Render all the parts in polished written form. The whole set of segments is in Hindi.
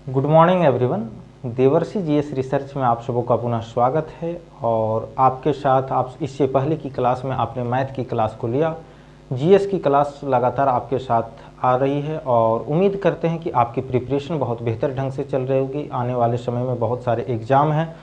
Good morning everyone. देवर्षि जीएस रिसर्च में आप सबों का पुनः स्वागत है। और आपके साथ आप इससे पहले की क्लास में आपने मैथ की क्लास को लिया। जीएस की क्लास लगातार आपके साथ आ रही है और उम्मीद करते हैं कि आपकी प्रिपरेशन बहुत बेहतर ढंग से चल रही होगी। आने वाले समय में बहुत सारे एग्ज़ाम हैं,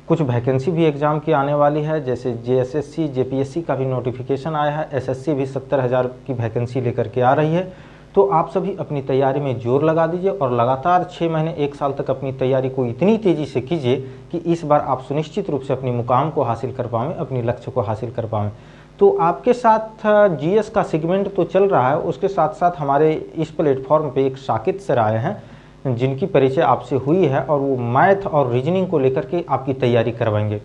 कुछ वैकेंसी भी एग्ज़ाम की आने वाली है, जैसे जेएसएससी जेपीएससी का भी नोटिफिकेशन आया है, एसएससी भी 70,000 की वैकेंसी लेकर के आ रही है। तो आप सभी अपनी तैयारी में जोर लगा दीजिए और लगातार 6 महीने 1 साल तक अपनी तैयारी को इतनी तेज़ी से कीजिए कि इस बार आप सुनिश्चित रूप से अपनी मुकाम को हासिल कर पाएँ, अपनी लक्ष्य को हासिल कर पाएँ। तो आपके साथ जीएस का सेगमेंट तो चल रहा है, उसके साथ साथ हमारे इस प्लेटफॉर्म पे एक साकिब सर आए हैं जिनकी परिचय आपसे हुई है और वो मैथ और रीजनिंग को लेकर के आपकी तैयारी करवाएंगे।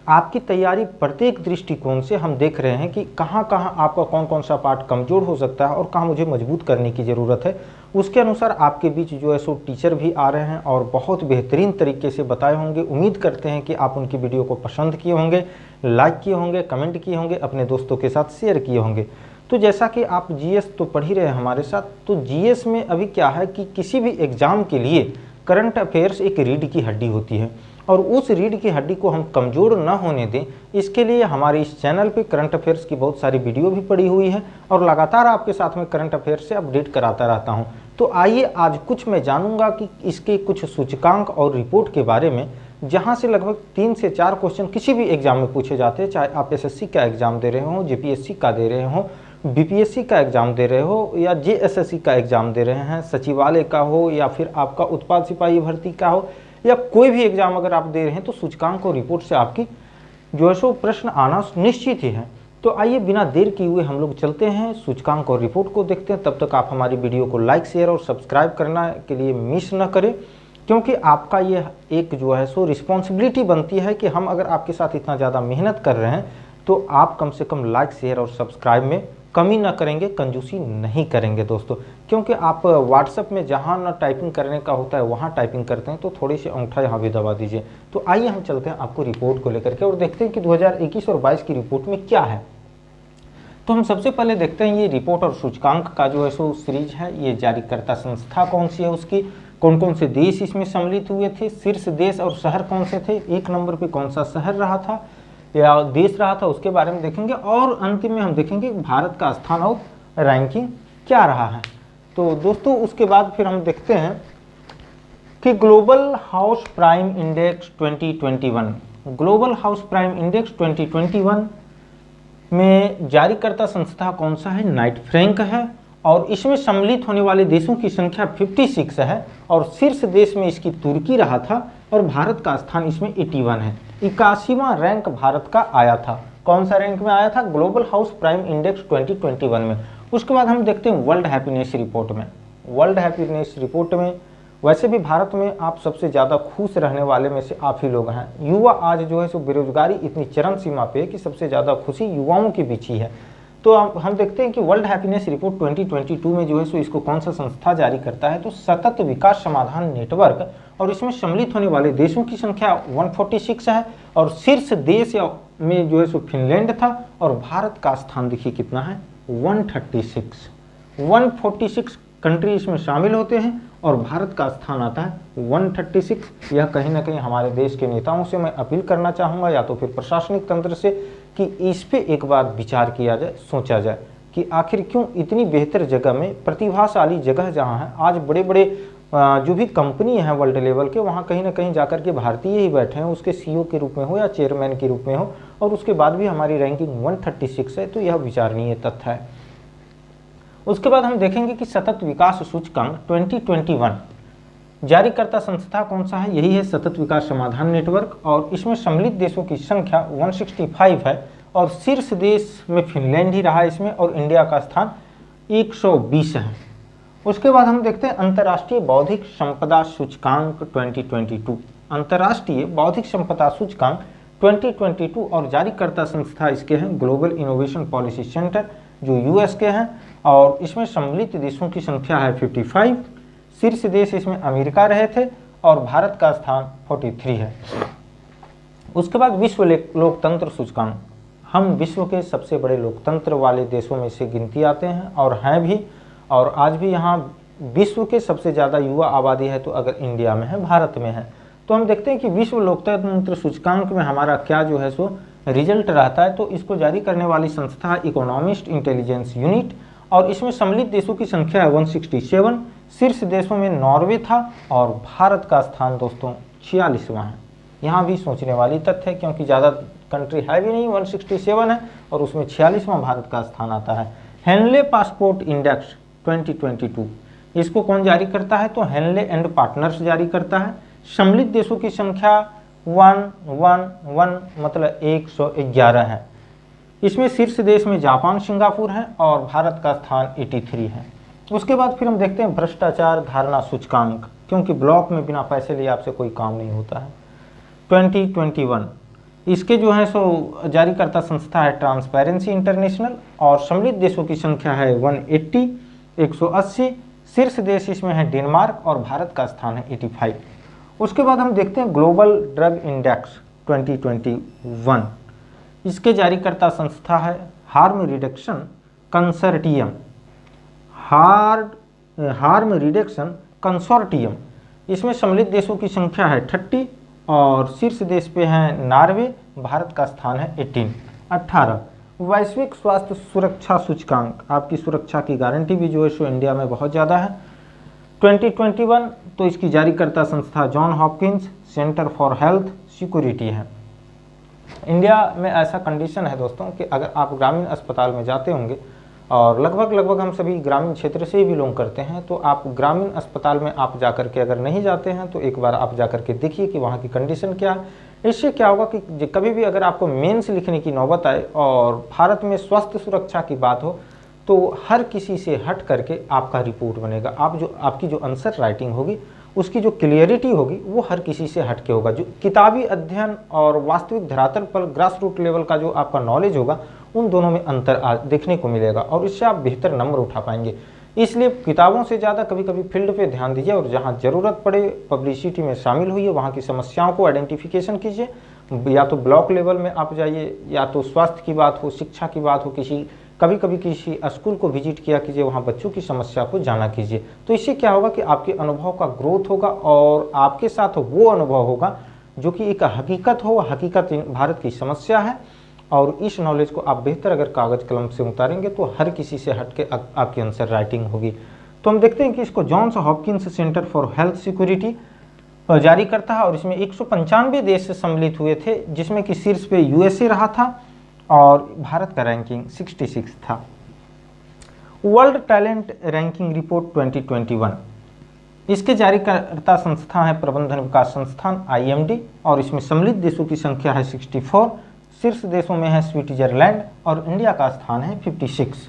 आपकी तैयारी प्रत्येक दृष्टिकोण से हम देख रहे हैं कि कहाँ कहाँ आपका कौन कौन सा पार्ट कमज़ोर हो सकता है और कहाँ मुझे मजबूत करने की ज़रूरत है। उसके अनुसार आपके बीच जो है सो टीचर भी आ रहे हैं और बहुत बेहतरीन तरीके से बताए होंगे। उम्मीद करते हैं कि आप उनकी वीडियो को पसंद किए होंगे, लाइक किए होंगे, कमेंट किए होंगे, अपने दोस्तों के साथ शेयर किए होंगे। तो जैसा कि आप जीएस तो पढ़ ही रहे हैं हमारे साथ, तो जीएस में अभी क्या है कि किसी भी एग्ज़ाम के लिए करंट अफेयर्स एक रीढ़ की हड्डी होती है और उस रीढ़ की हड्डी को हम कमज़ोर न होने दें, इसके लिए हमारे इस चैनल पे करंट अफेयर्स की बहुत सारी वीडियो भी पड़ी हुई है और लगातार आपके साथ में करंट अफेयर्स से अपडेट कराता रहता हूं। तो आइए आज कुछ मैं जानूंगा कि इसके कुछ सूचकांक और रिपोर्ट के बारे में, जहां से लगभग 3 से 4 क्वेश्चन किसी भी एग्जाम में पूछे जाते हैं, चाहे आप एसएससी का एग्जाम दे रहे हो, जेपीएससी का दे रहे हो, बीपीएससी का एग्जाम दे रहे हो या जेएसएससी का एग्जाम दे रहे हैं, सचिवालय का हो या फिर आपका उत्पाद सिपाही भर्ती का हो या कोई भी एग्जाम अगर आप दे रहे हैं, तो सूचकांक और रिपोर्ट से आपकी जो है सो प्रश्न आना निश्चित ही है। तो आइए बिना देर किए हुए हम लोग चलते हैं, सूचकांक और रिपोर्ट को देखते हैं। तब तक आप हमारी वीडियो को लाइक शेयर और सब्सक्राइब करना के लिए मिस न करें, क्योंकि आपका ये एक जो है सो रिस्पॉन्सिबिलिटी बनती है कि हम अगर आपके साथ इतना ज़्यादा मेहनत कर रहे हैं तो आप कम से कम लाइक शेयर और सब्सक्राइब में कमी ना करेंगे, कंजूसी नहीं करेंगे दोस्तों। क्योंकि आप व्हाट्सएप में जहाँ ना टाइपिंग करने का होता है वहाँ टाइपिंग करते हैं, तो थोड़ी सी अंगूठा यहाँ भी दबा दीजिए। तो आइए हम चलते हैं आपको रिपोर्ट को लेकर के और देखते हैं कि 2021 और 22 की रिपोर्ट में क्या है। तो हम सबसे पहले देखते हैं ये रिपोर्ट और सूचकांक का जो है सो सीरीज है। ये जारीकर्ता संस्था कौन सी है, उसकी कौन कौन से देश इसमें सम्मिलित हुए थे, शीर्ष देश और शहर कौन से थे, 1 नंबर पे कौन सा शहर रहा था या देश रहा था, उसके बारे में देखेंगे और अंतिम में हम देखेंगे भारत का स्थान और रैंकिंग क्या रहा है। तो दोस्तों उसके बाद फिर हम देखते हैं कि global house prime index 2021, global house prime index 2021 में जारीकर्ता संस्था कौन सा है, नाइट फ्रैंक है और इसमें सम्मिलित होने वाले देशों की संख्या 56 है और शीर्ष देश में इसकी तुर्की रहा था और भारत का स्थान इसमें 81 है। 81वां रैंक भारत का आया था। कौन सा रैंक में आया था, ग्लोबल हाउस प्राइम इंडेक्स 2021 में। उसके बाद हम देखते हैं वर्ल्ड हैप्पीनेस रिपोर्ट में। वर्ल्ड हैप्पीनेस रिपोर्ट में वैसे भी भारत में आप सबसे ज़्यादा खुश रहने वाले में से आप ही लोग हैं। युवा आज जो है सो बेरोजगारी इतनी चरम सीमा पे है कि सबसे ज़्यादा खुशी युवाओं के बीच ही है। तो हम देखते हैं कि वर्ल्ड हैप्पीनेस रिपोर्ट 2022 में जो है सो इसको कौन सा संस्था जारी करता है, तो सतत विकास समाधान नेटवर्क, और इसमें सम्मिलित होने वाले देशों की संख्या 146 है और शीर्ष देश में जो है सो फिनलैंड था और भारत का स्थान देखिए कितना है, 136। 146 कंट्री इसमें शामिल होते हैं और भारत का स्थान आता है 136। यह कहीं ना कहीं हमारे देश के नेताओं से मैं अपील करना चाहूँगा या तो फिर प्रशासनिक तंत्र से कि इस पे एक बार विचार किया जाए, सोचा जाए कि आखिर क्यों इतनी बेहतर जगह में, प्रतिभाशाली जगह जहाँ है, आज बड़े बड़े जो भी कंपनी हैं वर्ल्ड लेवल के, वहाँ कहीं ना कहीं जाकर के भारतीय ही बैठे हैं, उसके सीईओ के रूप में हो या चेयरमैन के रूप में हो, और उसके बाद भी हमारी रैंकिंग 136 है। तो यह विचारणीय तथ्य है। उसके बाद हम देखेंगे कि सतत विकास सूचकांक 2021 जारीकर्ता संस्था कौन सा है, यही है सतत विकास समाधान नेटवर्क और इसमें सम्मिलित देशों की संख्या 165 है और शीर्ष देश में फिनलैंड ही रहा इसमें और इंडिया का स्थान 120 है। उसके बाद हम देखते हैं अंतर्राष्ट्रीय बौद्धिक संपदा सूचकांक 2022, अंतर्राष्ट्रीय बौद्धिक संपदा सूचकांक 2022 और जारीकर्ता संस्था इसके हैं ग्लोबल इनोवेशन पॉलिसी सेंटर जो यूएस के हैं और इसमें सम्मिलित देशों की संख्या है 55। शीर्ष देश इसमें अमेरिका रहे थे और भारत का स्थान 43 है। उसके बाद विश्व लोकतंत्र सूचकांक, हम विश्व के सबसे बड़े लोकतंत्र वाले देशों में से गिनती आते हैं और हैं भी, और आज भी यहाँ विश्व के सबसे ज़्यादा युवा आबादी है तो अगर इंडिया में है, भारत में है। तो हम देखते हैं कि विश्व लोकतंत्र सूचकांक में हमारा क्या जो है सो रिजल्ट रहता है। तो इसको जारी करने वाली संस्था इकोनॉमिस्ट इंटेलिजेंस यूनिट, और इसमें सम्मिलित देशों की संख्या है 167। शीर्ष देशों में नॉर्वे था और भारत का स्थान दोस्तों 46वां है। यहाँ भी सोचने वाली तथ्य है क्योंकि ज़्यादा कंट्री है भी नहीं, 167 है और उसमें 46वां भारत का स्थान आता है। हेनले पासपोर्ट इंडेक्स 2022, इसको कौन जारी करता है? तो हेनले एंड पार्टनर्स जारी करता है। सम्मिलित देशों की संख्या 111 मतलब 111 है। इसमें शीर्ष देश में जापान, सिंगापुर है और भारत का स्थान 83 है। उसके बाद फिर हम देखते हैं भ्रष्टाचार धारणा सूचकांक, क्योंकि ब्लॉक में बिना पैसे लिए आपसे कोई काम नहीं होता है। 2021 इसके जो है सो जारीकर्ता संस्था है ट्रांसपेरेंसी इंटरनेशनल और सम्मिलित देशों की संख्या है 180। शीर्ष देश इसमें है डेनमार्क और भारत का स्थान है 85। उसके बाद हम देखते हैं ग्लोबल ड्रग इंडेक्स 2021, इसके जारीकर्ता संस्था है harm reduction consortium. Harm reduction consortium, इसमें सम्मिलित देशों की संख्या है 30 और शीर्ष देश पे है नॉर्वे, भारत का स्थान है 18। वैश्विक स्वास्थ्य सुरक्षा सूचकांक, आपकी सुरक्षा की गारंटी भी जो है सो इंडिया में बहुत ज़्यादा है। 2021 तो इसकी जारीकर्ता संस्था John Hopkins Center for Health security है। इंडिया में ऐसा कंडीशन है दोस्तों कि अगर आप ग्रामीण अस्पताल में जाते होंगे, और लगभग हम सभी ग्रामीण क्षेत्र से ही बिलोंग करते हैं, तो आप ग्रामीण अस्पताल में आप जाकर के अगर नहीं जाते हैं तो एक बार आप जाकर के देखिए कि वहाँ की कंडीशन क्या है। इससे क्या होगा कि कभी भी अगर आपको मेंस लिखने की नौबत आए और भारत में स्वास्थ्य सुरक्षा की बात हो तो हर किसी से हट करके आपका रिपोर्ट बनेगा। आपकी जो आंसर राइटिंग होगी उसकी जो क्लियरिटी होगी वो हर किसी से हट के होगा। जो किताबी अध्ययन और वास्तविक धरातल पर ग्रास रूट लेवल का जो आपका नॉलेज होगा उन दोनों में अंतर देखने को मिलेगा और इससे आप बेहतर नंबर उठा पाएंगे। इसलिए किताबों से ज़्यादा कभी कभी फील्ड पे ध्यान दीजिए और जहाँ ज़रूरत पड़े पब्लिसिटी में शामिल होइए, वहाँ की समस्याओं को आइडेंटिफिकेशन कीजिए। या तो ब्लॉक लेवल में आप जाइए, या तो स्वास्थ्य की बात हो, शिक्षा की बात हो, कभी कभी किसी स्कूल को विजिट किया कीजिए, वहाँ बच्चों की समस्या को जाना कीजिए। तो इससे क्या होगा कि आपके अनुभव का ग्रोथ होगा और आपके साथ वो अनुभव होगा जो कि एक हकीकत हो, हकीकत भारत की समस्या है। और इस नॉलेज को आप बेहतर अगर कागज़ कलम से उतारेंगे तो हर किसी से हट के आपकी आंसर राइटिंग होगी। तो हम देखते हैं कि इसको Johns Hopkins Center for Health Security जारी करता है और इसमें 195 देश से सम्मिलित हुए थे, जिसमें कि शीर्ष पे यूएसए रहा था और भारत का रैंकिंग 66 था। वर्ल्ड टैलेंट रैंकिंग रिपोर्ट 2021, इसके जारीकर्ता संस्था है प्रबंधन विकास संस्थान IMD और इसमें सम्मिलित देशों की संख्या है 64। शीर्ष देशों में है स्विट्जरलैंड और इंडिया का स्थान है 56।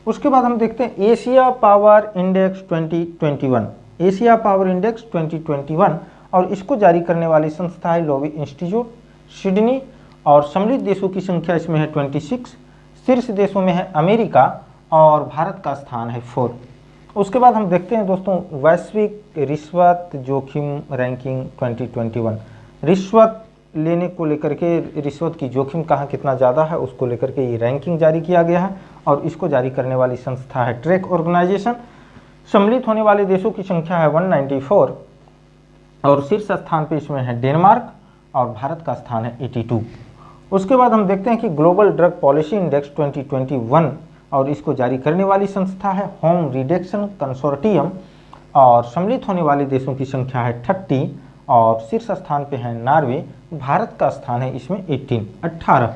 उसके बाद हम देखते हैं Asia power index 2021, Asia power index 2021 और इसको जारी करने वाली संस्था है लोवी इंस्टीट्यूट सिडनी और सम्मिलित देशों की संख्या इसमें है 26। शीर्ष देशों में है अमेरिका और भारत का स्थान है 4। उसके बाद हम देखते हैं दोस्तों वैश्विक रिश्वत जोखिम रैंकिंग 2021, रिश्वत लेने को लेकर के, रिश्वत की जोखिम कहाँ कितना ज़्यादा है उसको लेकर के ये रैंकिंग जारी किया गया है और इसको जारी करने वाली संस्था है ट्रैक ऑर्गेनाइजेशन। सम्मिलित होने वाले देशों की संख्या है 194 और शीर्ष स्थान पे इसमें है डेनमार्क और भारत का स्थान है 82। उसके बाद हम देखते हैं कि ग्लोबल ड्रग पॉलिसी इंडेक्स 2021 और इसको जारी करने वाली संस्था है होम रिडक्शन कंसोर्टियम और सम्मिलित होने वाले देशों की संख्या है 30 और शीर्ष स्थान पे है नॉर्वे, भारत का स्थान है इसमें 18।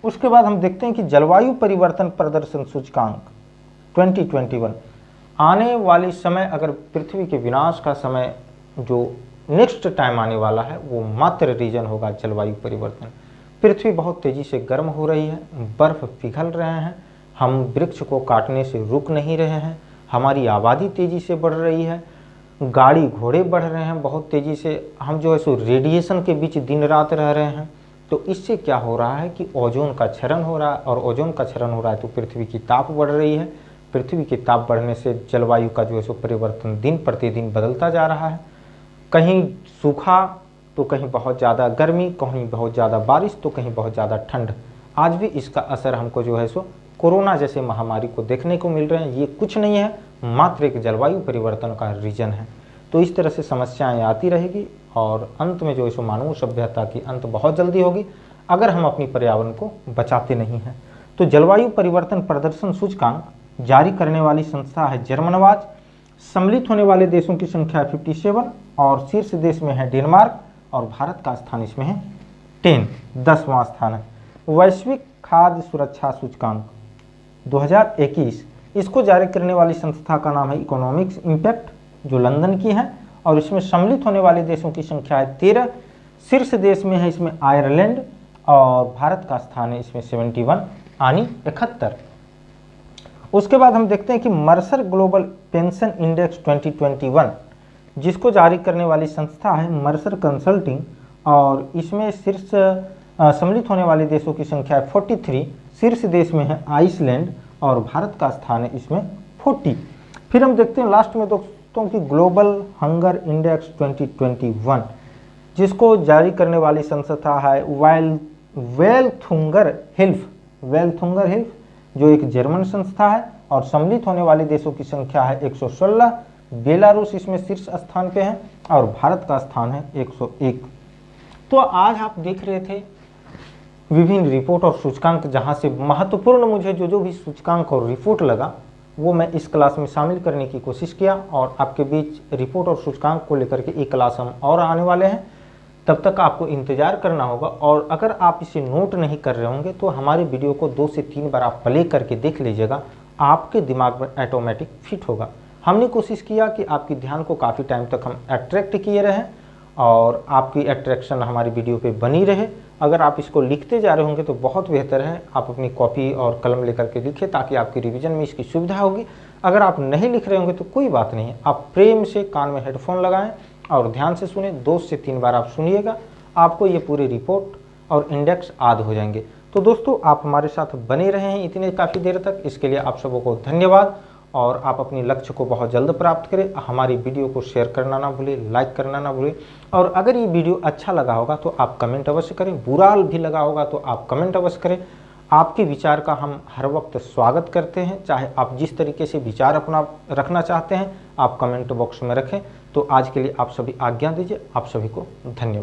उसके बाद हम देखते हैं कि जलवायु परिवर्तन प्रदर्शन सूचकांक 2021, आने वाली समय अगर पृथ्वी के विनाश का समय जो नेक्स्ट टाइम आने वाला है वो मात्र रीजन होगा जलवायु परिवर्तन। पृथ्वी बहुत तेज़ी से गर्म हो रही है, बर्फ़ पिघल रहे हैं, हम वृक्ष को काटने से रुक नहीं रहे हैं, हमारी आबादी तेज़ी से बढ़ रही है, गाड़ी घोड़े बढ़ रहे हैं बहुत तेज़ी से, हम जो है सो रेडिएशन के बीच दिन रात रह रहे हैं। तो इससे क्या हो रहा है कि ओजोन का क्षरण हो रहा है और ओजोन का क्षरण हो रहा है तो पृथ्वी की ताप बढ़ रही है। पृथ्वी की ताप बढ़ने से जलवायु का जो है सो परिवर्तन दिन प्रतिदिन बदलता जा रहा है, कहीं सूखा तो कहीं बहुत ज़्यादा गर्मी, कहीं बहुत ज़्यादा बारिश तो कहीं बहुत ज़्यादा ठंड। आज भी इसका असर हमको जो है सो कोरोना जैसे महामारी को देखने को मिल रहे हैं। ये कुछ नहीं है मात्र एक जलवायु परिवर्तन का रीजन है। तो इस तरह से समस्याएं आती रहेगी और अंत में जो है सो मानव सभ्यता की अंत बहुत जल्दी होगी अगर हम अपनी पर्यावरण को बचाते नहीं हैं। तो जलवायु परिवर्तन प्रदर्शन सूचकांक जारी करने वाली संस्था है जर्मनवाज। सम्मिलित होने वाले देशों की संख्या 57 और शीर्ष देश में है डेनमार्क और भारत का स्थान इसमें है 10वां स्थान है। वैश्विक खाद्य सुरक्षा सूचकांक 2021 इसको जारी करने वाली संस्था का नाम है इकोनॉमिक्स इम्पैक्ट, जो लंदन की है और इसमें सम्मिलित होने वाले देशों की संख्या है 13। शीर्ष देश में है इसमें आयरलैंड और भारत का स्थान है इसमें 71 यानी 71। उसके बाद हम देखते हैं कि मर्सर ग्लोबल पेंशन इंडेक्स 2021 जिसको जारी करने वाली संस्था है मर्सर कंसल्टिंग और इसमें शीर्ष सम्मिलित होने वाले देशों की संख्या है 43। शीर्ष देश में है आइसलैंड और भारत का स्थान है इसमें 40। फिर हम देखते हैं लास्ट में दोस्तों की ग्लोबल हंगर इंडेक्स 2021 जिसको जारी करने वाली संस्था है वेल्थुंगर हिल्फ जो एक जर्मन संस्था है और सम्मिलित होने वाले देशों की संख्या है 116। बेलारूस इसमें शीर्ष स्थान पे है और भारत का स्थान है 101। तो आज आप देख रहे थे विभिन्न रिपोर्ट और सूचकांक, जहां से महत्वपूर्ण मुझे जो भी सूचकांक और रिपोर्ट लगा वो मैं इस क्लास में शामिल करने की कोशिश किया और आपके बीच रिपोर्ट और सूचकांक को लेकर के एक क्लास हम और आने वाले हैं। तब तक आपको इंतजार करना होगा और अगर आप इसे नोट नहीं कर रहे होंगे तो हमारे वीडियो को 2 से 3 बार आप प्ले करके देख लीजिएगा, आपके दिमाग में ऑटोमेटिक फिट होगा। हमने कोशिश किया कि आपकी ध्यान को काफ़ी टाइम तक हम अट्रैक्ट किए रहें और आपकी अट्रैक्शन हमारी वीडियो पे बनी रहे। अगर आप इसको लिखते जा रहे होंगे तो बहुत बेहतर है, आप अपनी कॉपी और कलम लेकर के लिखें ताकि आपकी रिवीजन में इसकी सुविधा होगी। अगर आप नहीं लिख रहे होंगे तो कोई बात नहीं है, आप प्रेम से कान में हेडफोन लगाएं और ध्यान से सुने। 2 से 3 बार आप सुनिएगा, आपको ये पूरे रिपोर्ट और इंडेक्स याद हो जाएंगे। तो दोस्तों आप हमारे साथ बने रहे हैं इतने काफ़ी देर तक, इसके लिए आप सबों को धन्यवाद और आप अपने लक्ष्य को बहुत जल्द प्राप्त करें। हमारी वीडियो को शेयर करना ना भूलें, लाइक करना ना भूलें और अगर ये वीडियो अच्छा लगा होगा तो आप कमेंट अवश्य करें, बुरा भी लगा होगा तो आप कमेंट अवश्य करें। आपके विचार का हम हर वक्त स्वागत करते हैं, चाहे आप जिस तरीके से विचार अपना रखना चाहते हैं आप कमेंट बॉक्स में रखें। तो आज के लिए आप सभी आज्ञा दीजिए, आप सभी को धन्यवाद।